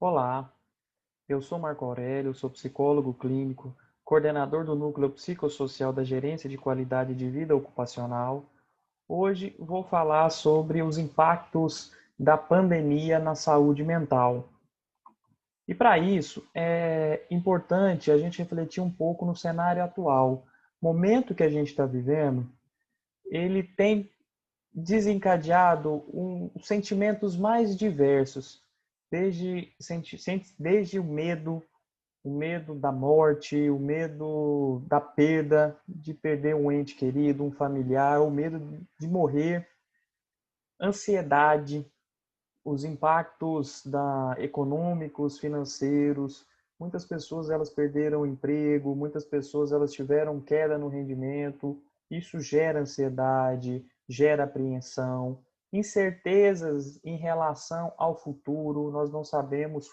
Olá, eu sou Marco Aurélio, sou psicólogo clínico, coordenador do Núcleo Psicossocial da Gerência de Qualidade de Vida Ocupacional. Hoje vou falar sobre os impactos da pandemia na saúde mental. E para isso é importante a gente refletir um pouco no cenário atual. O momento que a gente está vivendo, ele tem desencadeado sentimentos mais diversos, desde o medo da morte, o medo da perda, de perder um ente querido, um familiar, o medo de morrer, ansiedade, os impactos econômicos, financeiros. Muitas pessoas elas perderam o emprego, muitas pessoas elas tiveram queda no rendimento. Isso gera ansiedade, gera apreensão, incertezas em relação ao futuro. Nós não sabemos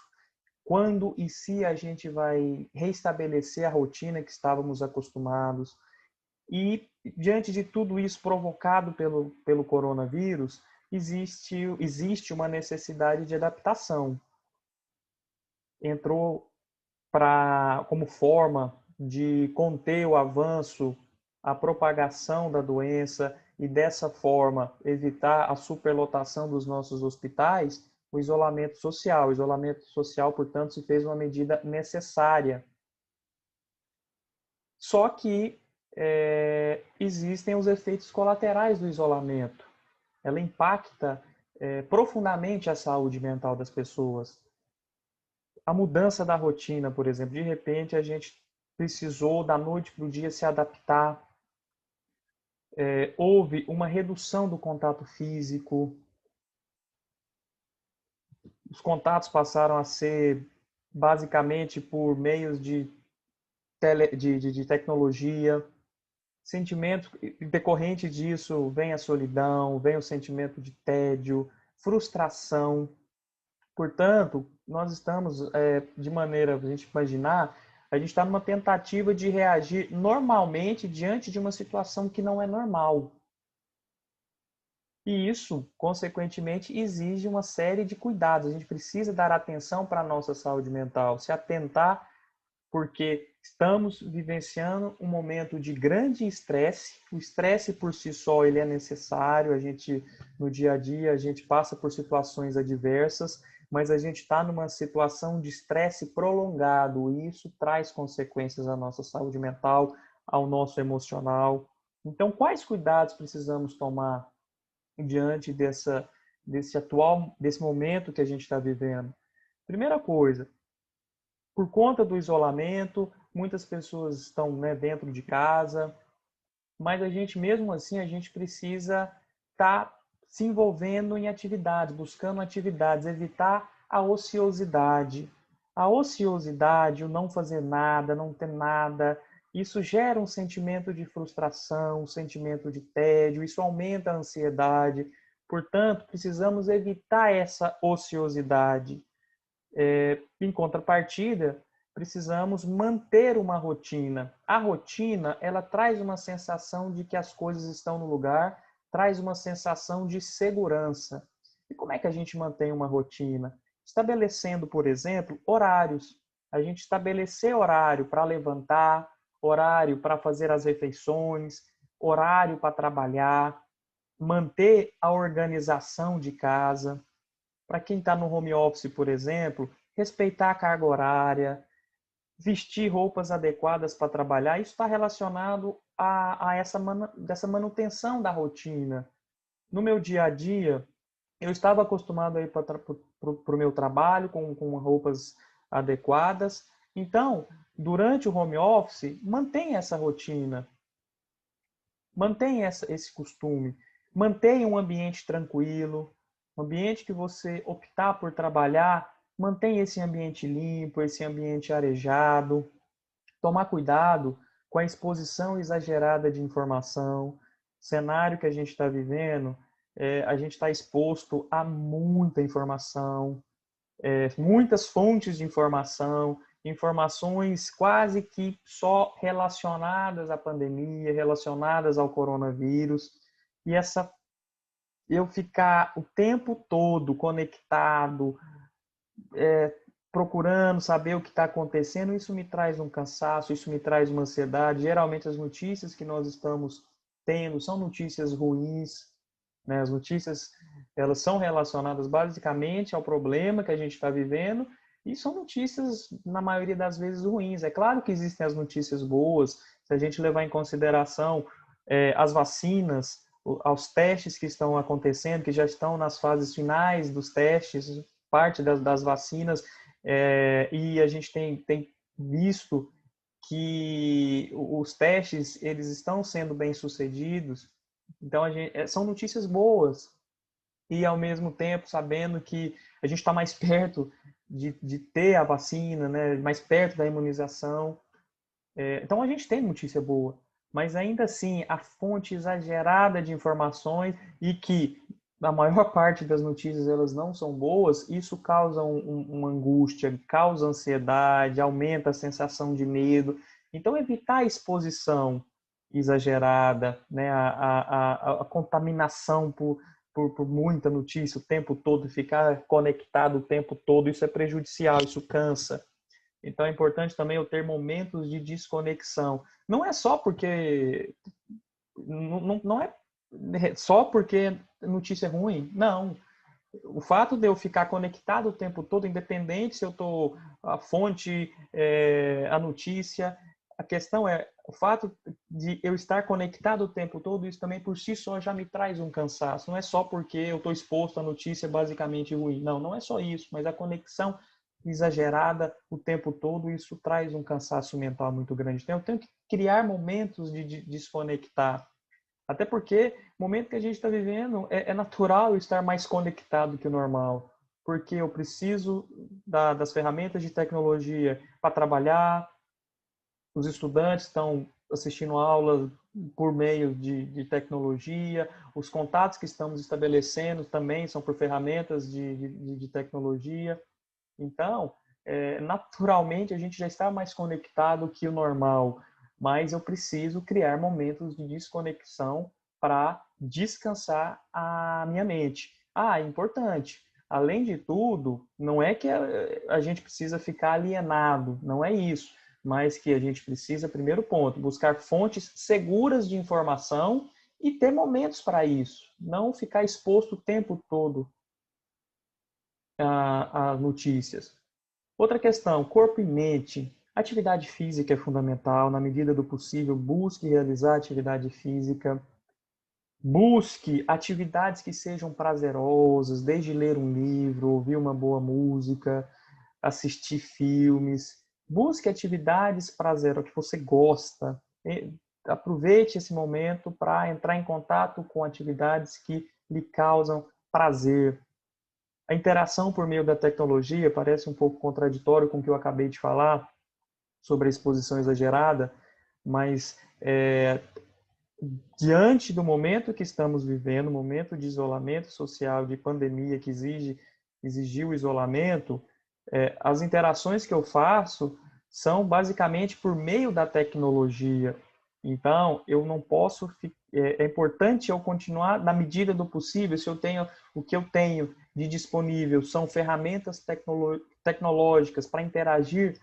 quando e se a gente vai reestabelecer a rotina que estávamos acostumados. E, diante de tudo isso provocado pelo coronavírus, existe uma necessidade de adaptação. Entrou como forma de conter o avanço, a propagação da doença e, dessa forma, evitar a superlotação dos nossos hospitais, o isolamento social. O isolamento social, portanto, se fez uma medida necessária. Só que existem os efeitos colaterais do isolamento. Ela impacta profundamente a saúde mental das pessoas. A mudança da rotina, por exemplo, de repente a gente precisou da noite para o dia se adaptar. Houve uma redução do contato físico, os contatos passaram a ser basicamente por meios de tecnologia. Sentimento decorrente disso vem a solidão, vem o sentimento de tédio, frustração. Portanto, nós estamos, de maneira, a gente imaginar, a gente está numa tentativa de reagir normalmente diante de uma situação que não é normal. E isso, consequentemente, exige uma série de cuidados. A gente precisa dar atenção para a nossa saúde mental, se atentar, porque estamos vivenciando um momento de grande estresse. O estresse por si só ele é necessário. A gente no dia a dia a gente passa por situações adversas, mas a gente está numa situação de estresse prolongado e isso traz consequências à nossa saúde mental, ao nosso emocional. Então, quais cuidados precisamos tomar diante desse momento que a gente está vivendo? Primeira coisa, por conta do isolamento, muitas pessoas estão, né, dentro de casa, mas a gente, mesmo assim, a gente precisa estar se envolvendo em atividades, buscando atividades, evitar a ociosidade. A ociosidade, o não fazer nada, não ter nada, isso gera um sentimento de frustração, um sentimento de tédio, isso aumenta a ansiedade. Portanto, precisamos evitar essa ociosidade. Em contrapartida, precisamos manter uma rotina. A rotina, ela traz uma sensação de que as coisas estão no lugar, traz uma sensação de segurança. E como é que a gente mantém uma rotina? Estabelecendo, por exemplo, horários. A gente estabelecer horário para levantar, horário para fazer as refeições, horário para trabalhar, manter a organização de casa. Para quem está no home office, por exemplo, respeitar a carga horária, vestir roupas adequadas para trabalhar, isso está relacionado a dessa manutenção da rotina. No meu dia a dia, eu estava acostumado a ir para o meu trabalho com roupas adequadas. Então, durante o home office, mantenha essa rotina, mantenha esse costume, mantenha um ambiente tranquilo, um ambiente que você optar por trabalhar, mantenha esse ambiente limpo, esse ambiente arejado. Tomar cuidado com a exposição exagerada de informação. O cenário que a gente está vivendo, a gente está exposto a muita informação, muitas fontes de informação, informações quase que só relacionadas à pandemia, relacionadas ao coronavírus. E eu ficar o tempo todo conectado, procurando saber o que está acontecendo, isso me traz um cansaço, isso me traz uma ansiedade. Geralmente as notícias que nós estamos tendo são notícias ruins, né? As notícias, elas são relacionadas basicamente ao problema que a gente está vivendo e são notícias, na maioria das vezes, ruins. É claro que existem as notícias boas, se a gente levar em consideração as vacinas, aos testes que estão acontecendo, que já estão nas fases finais dos testes, parte das vacinas, e a gente tem visto que os testes eles estão sendo bem sucedidos. Então são notícias boas e ao mesmo tempo sabendo que a gente está mais perto de ter a vacina, né? Mais perto da imunização. Então a gente tem notícia boa, mas ainda assim a fonte exagerada de informações e que a maior parte das notícias elas não são boas, isso causa uma angústia, causa ansiedade, aumenta a sensação de medo. Então evitar a exposição exagerada, né, a contaminação por muita notícia o tempo todo, ficar conectado o tempo todo, isso é prejudicial, isso cansa. Então é importante também eu ter momentos de desconexão. Não é só porque não é só porque notícia é ruim. Não. O fato de eu ficar conectado o tempo todo, independente se eu estou a fonte, a notícia, a questão é o fato de eu estar conectado o tempo todo, isso também por si só já me traz um cansaço. Não é só porque eu estou exposto à notícia basicamente ruim. Não, não é só isso, mas a conexão exagerada o tempo todo, isso traz um cansaço mental muito grande. Então, eu tenho que criar momentos de desconectar. Até porque o momento que a gente está vivendo é natural estar mais conectado que o normal. Porque eu preciso das ferramentas de tecnologia para trabalhar, os estudantes estão assistindo aulas por meio de tecnologia, os contatos que estamos estabelecendo também são por ferramentas de tecnologia. Então, naturalmente, a gente já está mais conectado que o normal, mas eu preciso criar momentos de desconexão para descansar a minha mente. Ah, é importante. Além de tudo, não é que a gente precisa ficar alienado, não é isso, mas que a gente precisa, primeiro ponto, buscar fontes seguras de informação e ter momentos para isso, não ficar exposto o tempo todo a notícias. Outra questão, corpo e mente. Atividade física é fundamental. Na medida do possível, busque realizar atividade física. Busque atividades que sejam prazerosas, desde ler um livro, ouvir uma boa música, assistir filmes. Busque atividades prazerosas que você gosta. Aproveite esse momento para entrar em contato com atividades que lhe causam prazer. A interação por meio da tecnologia parece um pouco contraditório com o que eu acabei de falar sobre a exposição exagerada, mas diante do momento que estamos vivendo, momento de isolamento social, de pandemia que exigiu o isolamento, as interações que eu faço são basicamente por meio da tecnologia. Então, eu não posso. É importante eu continuar na medida do possível. Se eu tenho o que eu tenho de disponível são ferramentas tecnológicas para interagir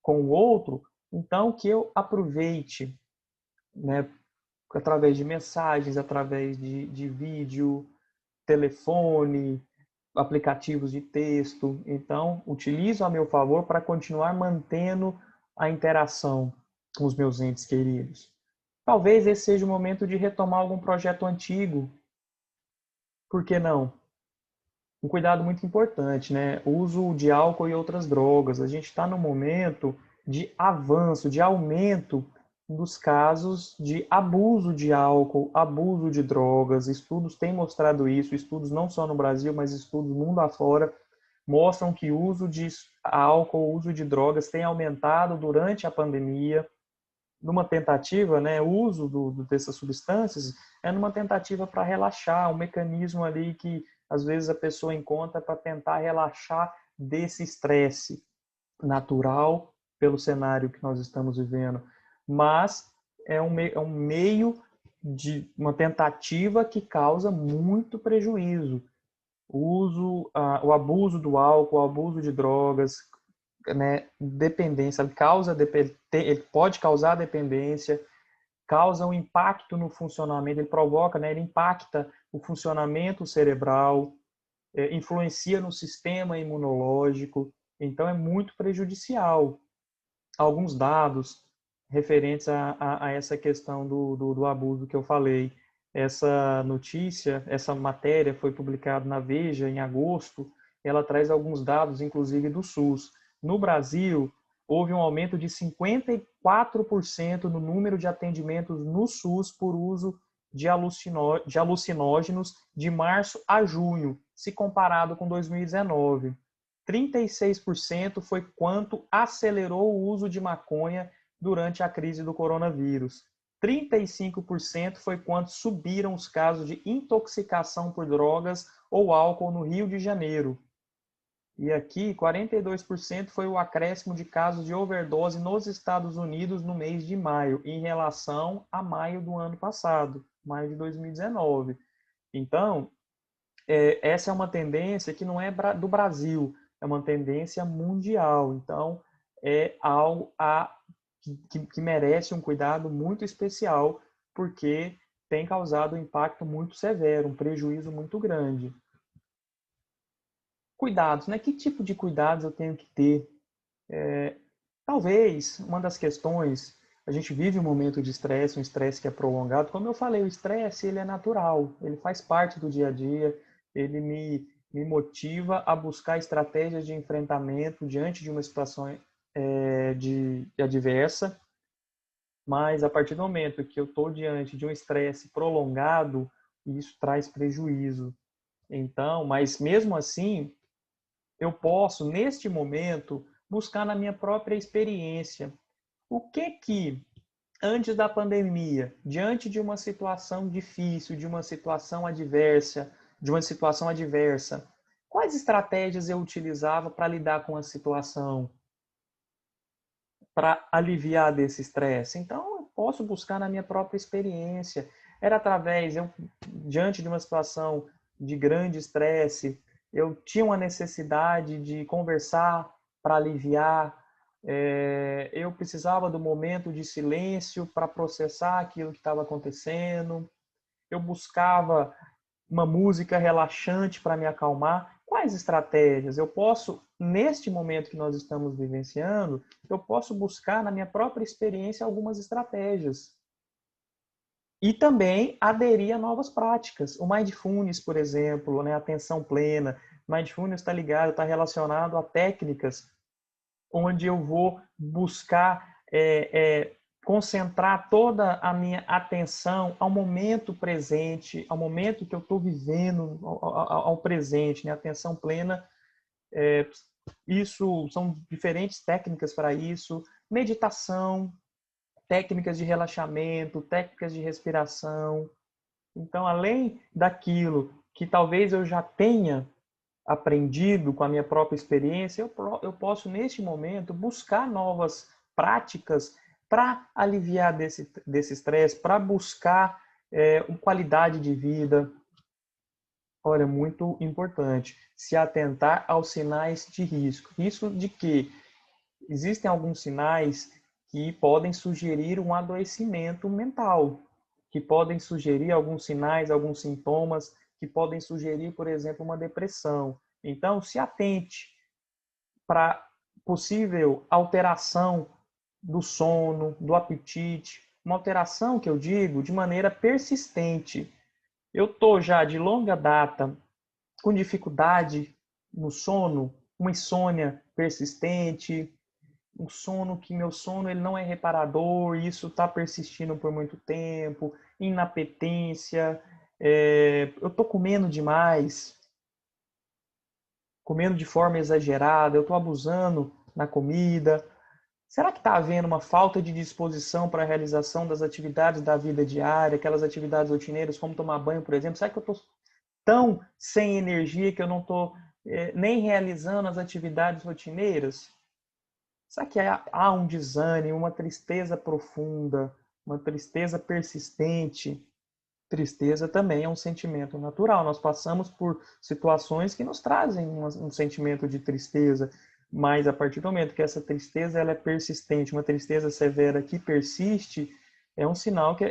com o outro, então que eu aproveite, né, através de mensagens, através de vídeo, telefone, aplicativos de texto. Então, utilizo a meu favor para continuar mantendo a interação com os meus entes queridos. Talvez esse seja o momento de retomar algum projeto antigo. Por que não? Um cuidado muito importante, né? O uso de álcool e outras drogas. A gente está num momento de avanço, de aumento dos casos de abuso de álcool, abuso de drogas. Estudos têm mostrado isso, estudos não só no Brasil, mas estudos mundo afora, mostram que o uso de álcool, o uso de drogas tem aumentado durante a pandemia, numa tentativa, né, o uso dessas substâncias é numa tentativa para relaxar, um mecanismo ali que às vezes a pessoa encontra para tentar relaxar desse estresse natural pelo cenário que nós estamos vivendo, mas é um meio de uma tentativa que causa muito prejuízo. O abuso do álcool, o abuso de drogas, né, dependência, ele pode causar dependência, causa um impacto no funcionamento, ele provoca, né, ele impacta o funcionamento cerebral, influencia no sistema imunológico, então é muito prejudicial. Alguns dados referentes a essa questão do abuso que eu falei. Essa notícia, essa matéria foi publicada na Veja em agosto, ela traz alguns dados, inclusive do SUS. No Brasil, houve um aumento de 54% no número de atendimentos no SUS por uso de alucinógenos de março a junho, se comparado com 2019. 36% foi quanto acelerou o uso de maconha durante a crise do coronavírus. 35% foi quanto subiram os casos de intoxicação por drogas ou álcool no Rio de Janeiro. E aqui, 42% foi o acréscimo de casos de overdose nos Estados Unidos no mês de maio, em relação a maio do ano passado, maio de 2019. Então, essa é uma tendência que não é do Brasil, é uma tendência mundial. Então, é algo que merece um cuidado muito especial, porque tem causado um impacto muito severo, um prejuízo muito grande. Cuidados, né? Que tipo de cuidados eu tenho que ter? Talvez uma das questões, a gente vive um momento de estresse, um estresse que é prolongado. Como eu falei, o estresse ele é natural, ele faz parte do dia a dia, ele me motiva a buscar estratégias de enfrentamento diante de uma situação de adversa. Mas a partir do momento que eu estou diante de um estresse prolongado, isso traz prejuízo. Então, mas mesmo assim, eu posso, neste momento, buscar na minha própria experiência o que, antes da pandemia, diante de uma situação difícil, de uma situação adversa, quais estratégias eu utilizava para lidar com a situação, para aliviar desse estresse? Então, eu posso buscar na minha própria experiência. Era diante de uma situação de grande estresse, eu tinha uma necessidade de conversar para aliviar, eu precisava do momento de silêncio para processar aquilo que estava acontecendo, eu buscava uma música relaxante para me acalmar. Quais estratégias eu posso, neste momento que nós estamos vivenciando, eu posso buscar na minha própria experiência algumas estratégias. E também aderir a novas práticas. O Mindfulness, por exemplo, né, a atenção plena. Mindfulness está ligado, está relacionado a técnicas onde eu vou buscar concentrar toda a minha atenção ao momento presente, ao momento que eu estou vivendo, ao presente, né? Atenção plena. Isso são diferentes técnicas para isso. Meditação, técnicas de relaxamento, técnicas de respiração. Então, além daquilo que talvez eu já tenha aprendido com a minha própria experiência, eu posso, neste momento, buscar novas práticas para aliviar desse estresse, para buscar uma qualidade de vida. Olha, muito importante se atentar aos sinais de risco. Risco de que existem alguns sinais que podem sugerir um adoecimento mental, que podem sugerir alguns sinais, alguns sintomas, que podem sugerir, por exemplo, uma depressão. Então, se atente para possível alteração do sono, do apetite, uma alteração que eu digo de maneira persistente. Eu estou já de longa data com dificuldade no sono, uma insônia persistente, um sono que meu sono ele não é reparador, isso está persistindo por muito tempo, inapetência, eu estou comendo demais, comendo de forma exagerada, eu estou abusando na comida. Será que está havendo uma falta de disposição para a realização das atividades da vida diária, aquelas atividades rotineiras, como tomar banho, por exemplo? Será que eu estou tão sem energia que eu não estou nem realizando as atividades rotineiras? Será que há um desânimo, uma tristeza profunda, uma tristeza persistente? Tristeza também é um sentimento natural. Nós passamos por situações que nos trazem um sentimento de tristeza. Mas a partir do momento que essa tristeza ela é persistente, uma tristeza severa que persiste, é um sinal que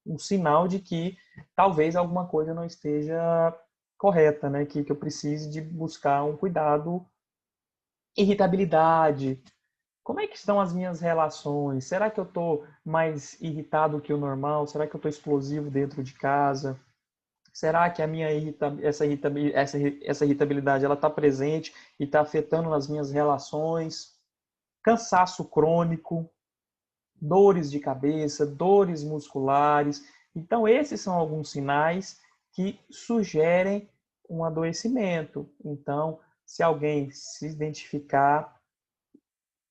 um sinal de que talvez alguma coisa não esteja correta, né? Que eu precise de buscar um cuidado. Irritabilidade. Como é que estão as minhas relações? Será que eu estou mais irritado que o normal? Será que eu estou explosivo dentro de casa? Será que a minha essa irritabilidade ela está presente e está afetando nas minhas relações? Cansaço crônico, dores de cabeça, dores musculares. Então, esses são alguns sinais que sugerem um adoecimento. Então, se alguém se identificar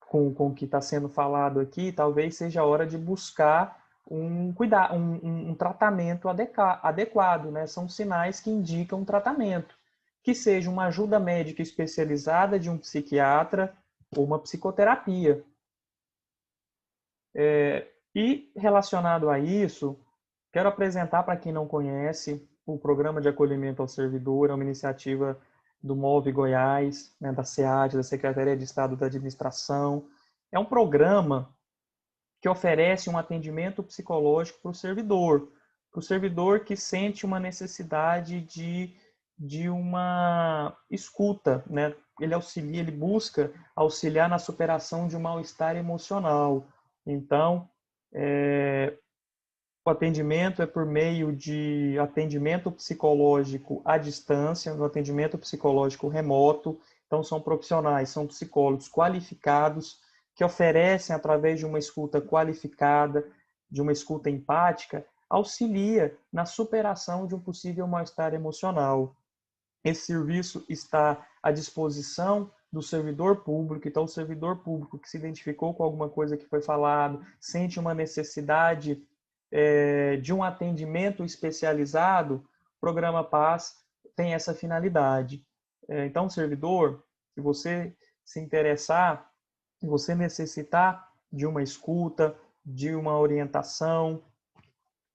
com o que está sendo falado aqui, talvez seja a hora de buscar um tratamento adequado, né? São sinais que indicam um tratamento, que seja uma ajuda médica especializada de um psiquiatra ou uma psicoterapia. E relacionado a isso, quero apresentar para quem não conhece o Programa de Acolhimento ao Servidor, é uma iniciativa do MOVE Goiás, né, da SEAD, da Secretaria de Estado da Administração. É um programa que oferece um atendimento psicológico para o servidor que sente uma necessidade de uma escuta, né? Ele busca auxiliar na superação de um mal-estar emocional. Então, o atendimento é por meio de atendimento psicológico à distância, no atendimento psicológico remoto. Então, são profissionais, são psicólogos qualificados que oferecem, através de uma escuta qualificada, de uma escuta empática, auxilia na superação de um possível mal-estar emocional. Esse serviço está à disposição do servidor público. Então, o servidor público que se identificou com alguma coisa que foi falado, sente uma necessidade de um atendimento especializado, o programa Paz tem essa finalidade. Então, servidor, se você se interessar, se você necessitar de uma escuta, de uma orientação,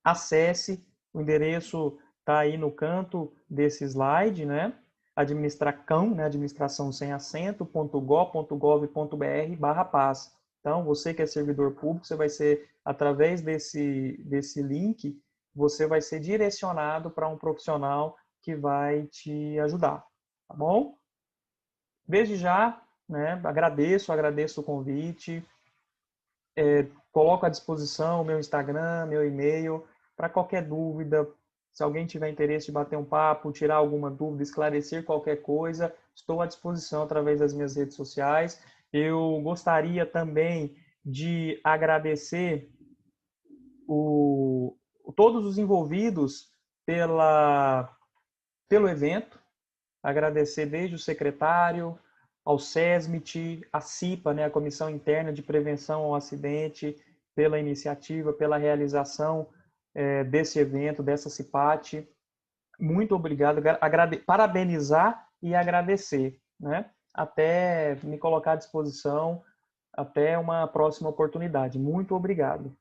acesse, o endereço está aí no canto desse slide, né? Administracão, né? Administração sem acento, .go.gov.br/paz. Então, você que é servidor público, você vai ser, através desse link, você vai ser direcionado para um profissional que vai te ajudar, tá bom? Desde já, né, agradeço o convite, coloco à disposição o meu Instagram, meu e-mail, para qualquer dúvida. Se alguém tiver interesse de bater um papo, tirar alguma dúvida, esclarecer qualquer coisa, estou à disposição através das minhas redes sociais. Eu gostaria também de agradecer todos os envolvidos pelo evento, agradecer desde o secretário, ao SESMIT, a CIPA, né, a Comissão Interna de Prevenção ao Acidente, pela iniciativa, pela realização desse evento, dessa CIPAT. Muito obrigado, parabenizar e agradecer, né? Até me colocar à disposição, até uma próxima oportunidade. Muito obrigado.